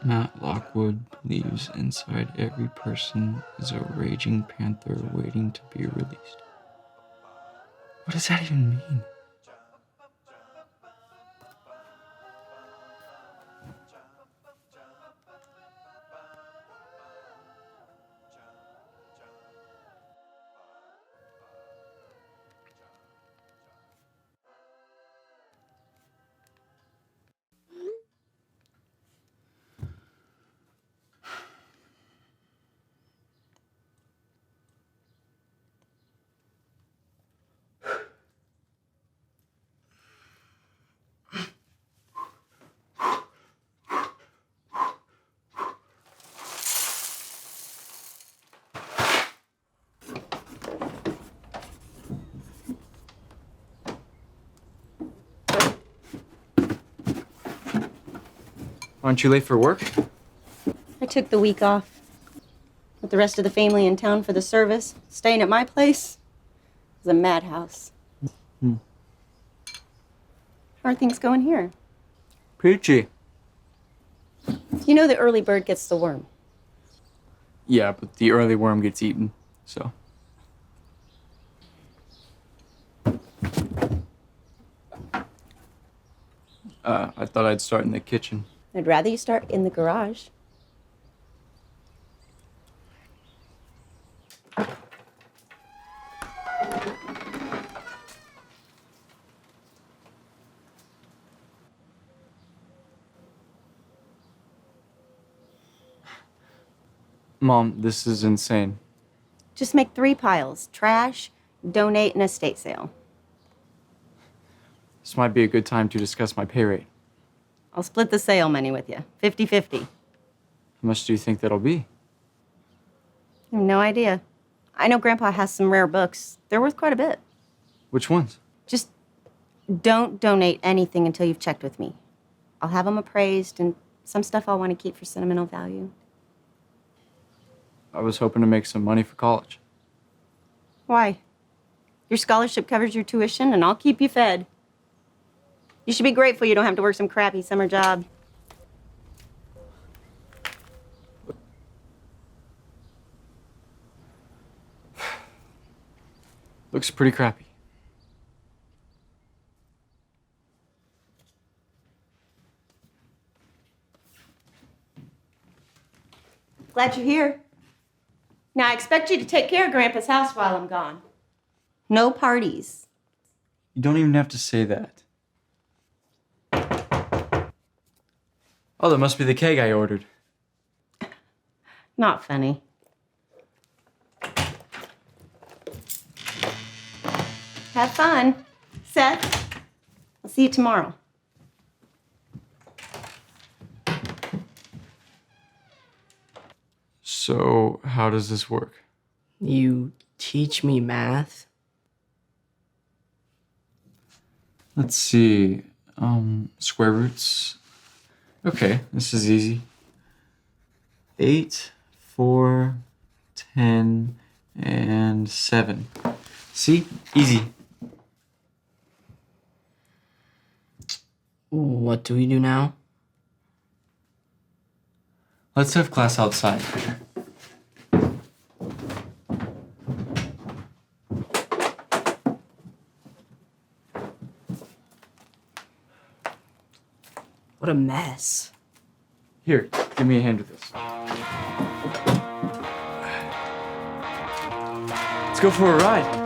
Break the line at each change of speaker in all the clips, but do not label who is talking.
Matt Lockwood believes inside every person is a raging panther waiting to be released. What does that even mean? Aren't you late for work?
I took the week off with the rest of the family in town for the service. Staying at my place was a madhouse. How are things going here?
Peachy.
You know the early bird gets the worm.
Yeah, but the early worm gets eaten, so. I thought I'd start in the kitchen.
I'd rather you start in the garage.
Mom, this is insane.
Just make 3 piles. Trash, donate, and estate sale.
This might be a good time to discuss my pay rate.
I'll split the sale money with you. 50-50.
How much do you think that'll be?
I have no idea. I know Grandpa has some rare books. They're worth quite a bit.
Which ones?
Just don't donate anything until you've checked with me. I'll have them appraised, and some stuff I'll want to keep for sentimental value.
I was hoping to make some money for college.
Why? Your scholarship covers your tuition, and I'll keep you fed. You should be grateful you don't have to work some crappy summer job.
Looks pretty crappy.
Glad you're here. Now, I expect you to take care of Grandpa's house while I'm gone. No parties.
You don't even have to say that. Oh, that must be the keg I ordered.
Not funny. Have fun. Seth, I'll see you tomorrow.
So, how does this work?
You teach me math?
Let's see. Square roots. Okay, this is easy. 8, 4, 10, and 7. See? Easy.
What do we do now?
Let's have class outside.
What a mess.
Here, give me a hand with this. Let's go for a ride.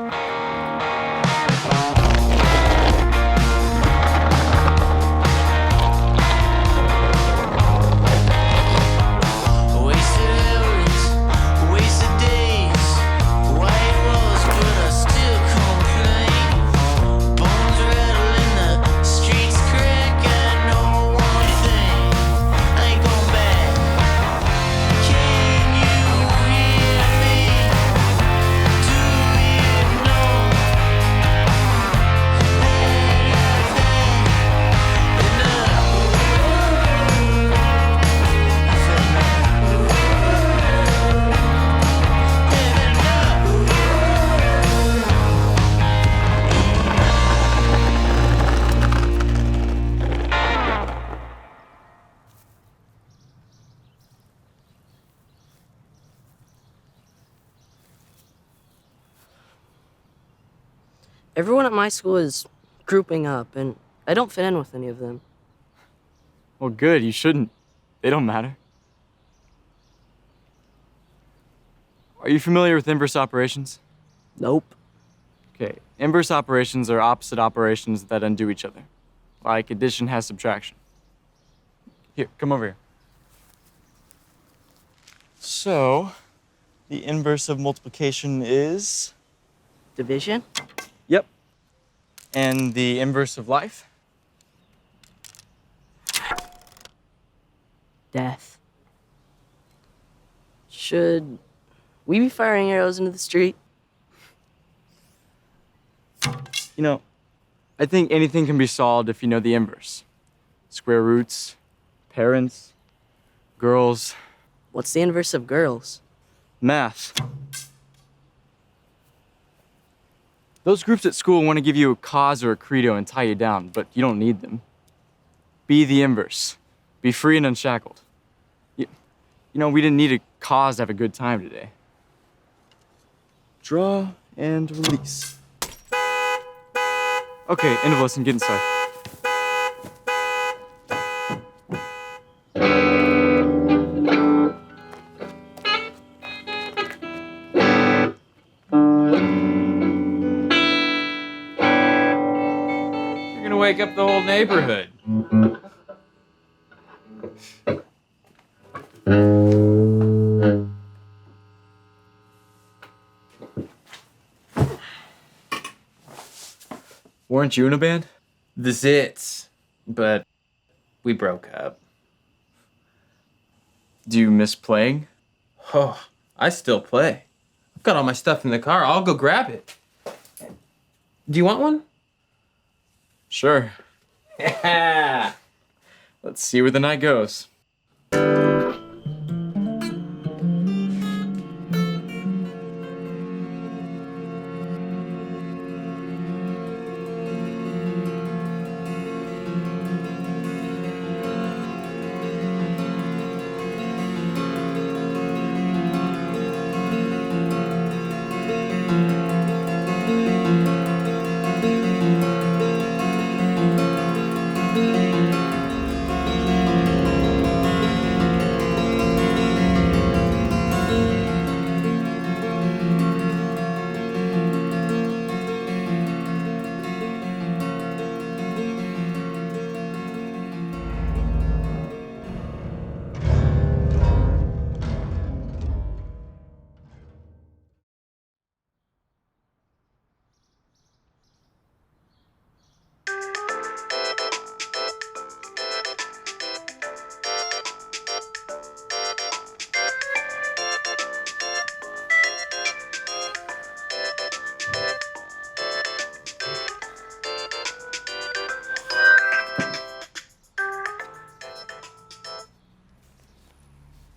Everyone at my school is grouping up, and I don't fit in with any of them.
Well, good, you shouldn't. They don't matter. Are you familiar with inverse operations?
Nope.
Okay, inverse operations are opposite operations that undo each other. Like addition has subtraction. Here, come over here. So, the inverse of multiplication is?
Division?
Yep. And the inverse of life?
Death. Should we be firing arrows into the street?
You know, I think anything can be solved if you know the inverse. Square roots, parents, girls,
What's the inverse of girls?
math. Those groups at school want to give you a cause or a credo and tie you down, but you don't need them. Be the inverse. Be free and unshackled. You know, we didn't need a cause to have a good time today. Draw and release. Okay, end of lesson, get inside.
You're gonna wake up the whole neighborhood.
Weren't you in a band?
The Zits, but we broke up.
Do you miss playing?
Oh, I still play. I've got all my stuff in the car. I'll go grab it. Do you want one?
Sure.
Yeah.
Let's see where the night goes.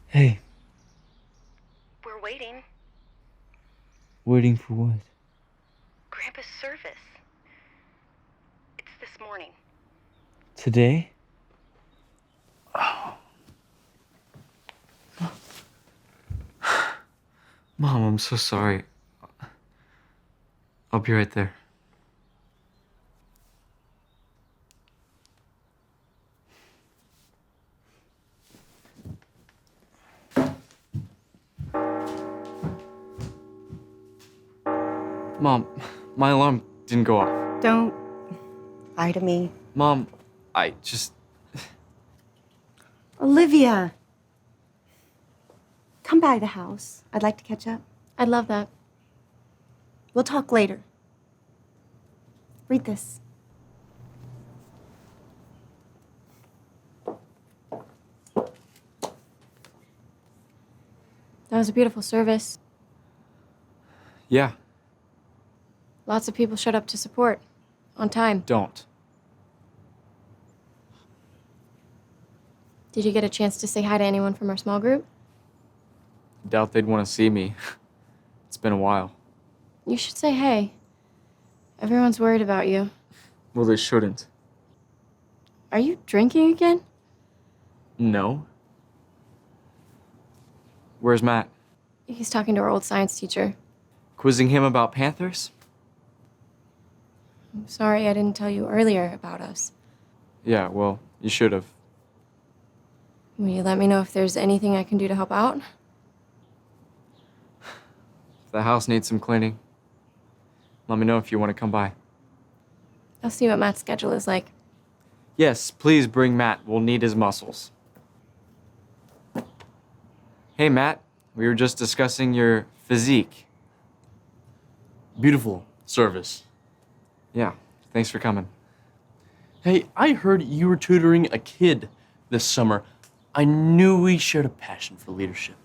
Hey,
We're waiting.
waiting for what?
Grandpa's service. It's this morning.
Today? Mom, I'm so sorry. I'll be right there.
Mom, my alarm didn't go off.
Don't lie to me.
Mom, I just...
Olivia! Come by the house. I'd like to catch up.
I'd love that.
We'll talk later. Read this.
That was a beautiful service.
Yeah,
Lots of people showed up to support. On time.
don't.
Did you get a chance to say hi to anyone from our small group?
Doubt they'd want to see me. It's been a while.
You should say hey. Everyone's worried about you.
Well, they shouldn't.
Are you drinking again?
No. Where's Matt?
He's talking to our old science teacher.
Quizzing him about Panthers?
I'm sorry I didn't tell you earlier about us.
Yeah, well, you should have.
Will you let me know if there's anything I can do to help out?
If the house needs some cleaning, let me know if you want to come by.
I'll see what Matt's schedule is like.
Yes, please bring Matt. We'll need his muscles. Hey, Matt. We were just discussing your physique.
Beautiful service.
Yeah, thanks for coming.
Hey, I heard you were tutoring a kid this summer. I knew we shared a passion for leadership.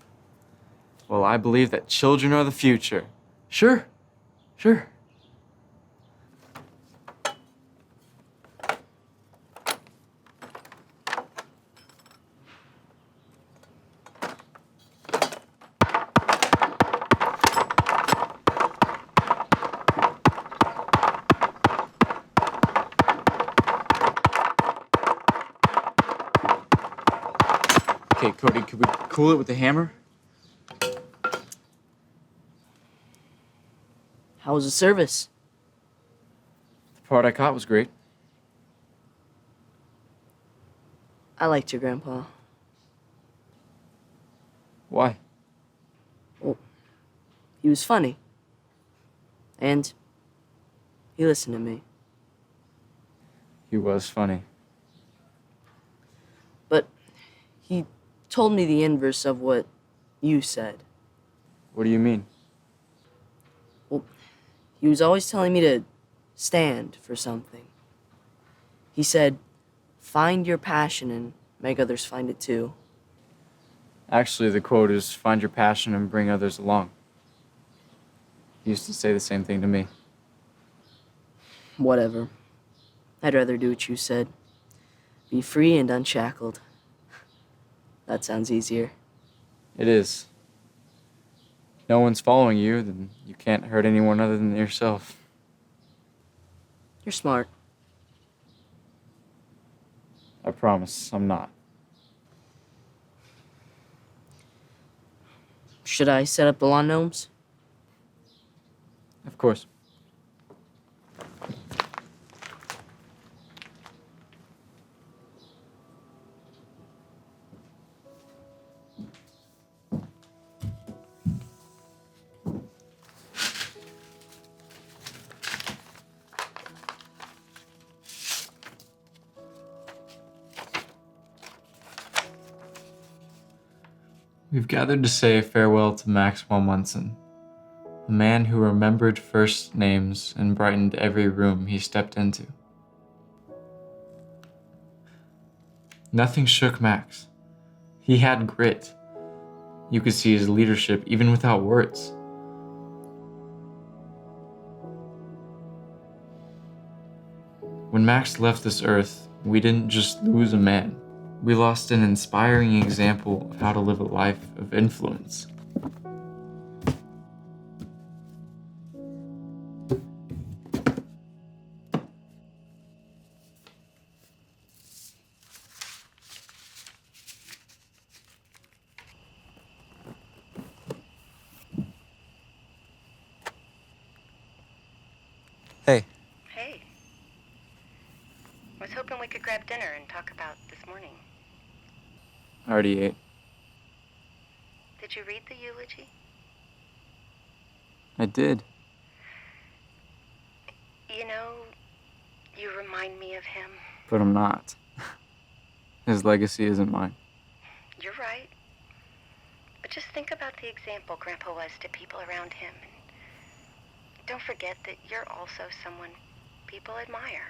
Well, I believe that children are the future.
Sure.
Okay, Cody, could we cool it with the hammer?
How was the service?
The part I caught was great.
I liked your grandpa.
Why?
He was funny. And he listened to me.
He was funny.
But he told me the inverse of what you said.
What do you mean?
He was always telling me to stand for something. He said, find your passion and make others find it too.
Actually, the quote is, find your passion and bring others along. He used to say the same thing to me.
Whatever. I'd rather do what you said. Be free and unshackled. That sounds easier.
It is. No one's following you, then you can't hurt anyone other than yourself.
You're smart.
I promise, I'm not.
Should I set up the lawn gnomes?
Of course.
We've gathered to say farewell to Maxwell Munson, a man who remembered first names and brightened every room he stepped into. Nothing shook Max. He had grit. You could see his leadership even without words. When Max left this earth, we didn't just lose a man. We lost an inspiring example of how to live a life of influence.
Hey.
Hey. I was hoping we could grab dinner and talk about this morning.
I already ate.
Did you read the eulogy?
I did.
You know, you remind me of him.
But I'm not. His legacy isn't mine.
You're right. But just think about the example Grandpa was to people around him. And don't forget that you're also someone people admire.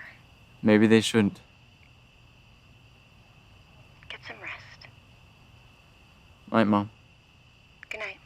Maybe they shouldn't.
Get some rest.
Night, Mom.
Good night.